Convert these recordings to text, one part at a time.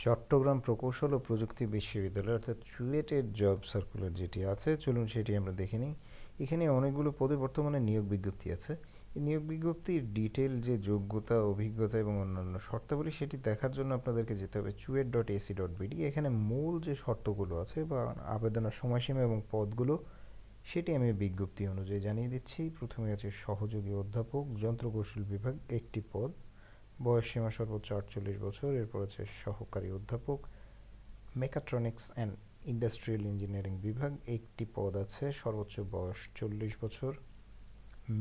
চট্টগ্রাম প্রকৌশল ও প্রযুক্তি বিশ্ববিদ্যালয় অর্থাৎ চুয়েটের জব সার্কুলার যেটি আছে, চলুন সেটি আমরা দেখে নিই। এখানে অনেকগুলো পদে বর্তমানে নিয়োগ বিজ্ঞপ্তি আছে। এই নিয়োগ বিজ্ঞপ্তির ডিটেল যে যোগ্যতা, অভিজ্ঞতা এবং অন্যান্য শর্তাবলী সেটি দেখার জন্য আপনাদেরকে যেতে হবে CUET.ac.bd। এখানে মূল যে শর্তগুলো আছে বা আবেদনের সময়সীমা এবং পদগুলো সেটি আমি বিজ্ঞপ্তি অনুযায়ী জানিয়ে দিচ্ছি। প্রথমে আছে সহযোগী অধ্যাপক, যন্ত্রকৌশল বিভাগ, একটি পদ, বয়সসীমা সর্বোচ্চ 48 বছর। এরপর আছে সহকারী অধ্যাপক, মেকাট্রনিক্স অ্যান্ড ইন্ডাস্ট্রিয়াল ইঞ্জিনিয়ারিং বিভাগ, একটি পদ আছে, সর্বোচ্চ বয়স 40 বছর।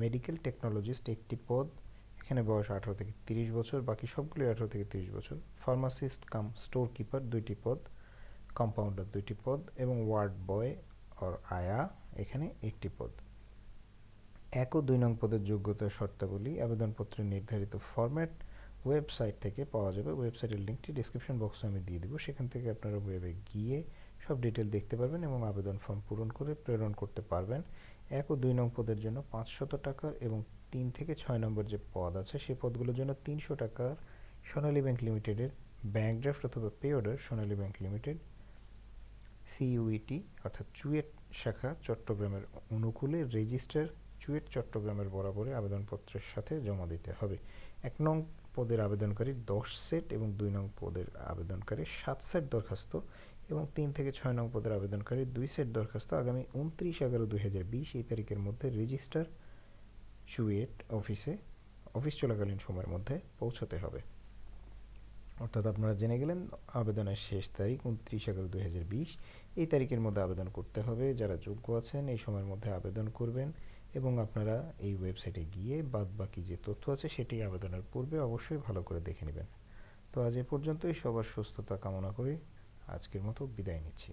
মেডিকেল টেকনোলজিস্ট, একটি পদ, এখানে বয়স 18 থেকে 30 বছর, বাকি সবগুলো 18 থেকে 30 বছর। ফার্মাসিস্ট কাম স্টোর কিপার, 2টি পদ। কম্পাউন্ডার, 2টি পদ এবং ওয়ার্ড বয় অর আয়া, এখানে 1টি পদ। 1 ও 2 নং পদের যোগ্যতা শর্তাবলী আবেদনপত্রের নির্ধারিত ফরম্যাট ওয়েবসাইট থেকে পাওয়া যাবে। ওয়েবসাইটের লিঙ্কটি ডিসক্রিপশন বক্সে আমি দিয়ে দেবো, সেখান থেকে আপনারা ওয়েবে গিয়ে সব ডিটেল দেখতে পারবেন এবং আবেদন ফর্ম পূরণ করে প্রেরণ করতে পারবেন। 1 ও 2 নং পদের জন্য 500 টাকা এবং 3 থেকে 6 নম্বর যে পদ আছে সেই পদগুলোর জন্য 300 টাকার সোনালী ব্যাংক লিমিটেডের ব্যাংক ড্রাফট অথবা পে অর্ডার সোনালী ব্যাংক লিমিটেড সিইউইটি অর্থাৎ চুয়েট শাখা চট্টগ্রামের অনুকূলে রেজিস্টার চুয়েট চট্টগ্রামের বরাবরে আবেদনপত্রের সাথে জমা দিতে হবে। 1 নং পদের আবেদনকারী 10 সেট এবং 2 নং পদের আবেদনকারী 7 সেট দরখাস্ত এবং 3 থেকে 6 নং পদের আবেদনকারী 2 সেট দরখাস্ত আগামী 29/11/2020 এই তারিখের মধ্যে রেজিস্টার চুয়েট অফিস চলাকালীন সময়ের মধ্যে পৌঁছাতে হবে। অর্থাৎ আপনারা জেনে গেলেন আবেদনের শেষ তারিখ 29/11/2020, এই তারিখের মধ্যে আবেদন করতে হবে। যারা যোগ্য আছেন এই সময়ের মধ্যে আবেদন করবেন এবং আপনারা এই ওয়েবসাইটে গিয়ে বাদবাকি যে তথ্য আছে সেটি আবেদনের পূর্বে অবশ্যই ভালো করে দেখে নেবেন। তো আজ এ পর্যন্তই, সবার সুস্থতা কামনা করে আজকের মতো বিদায় নিচ্ছি।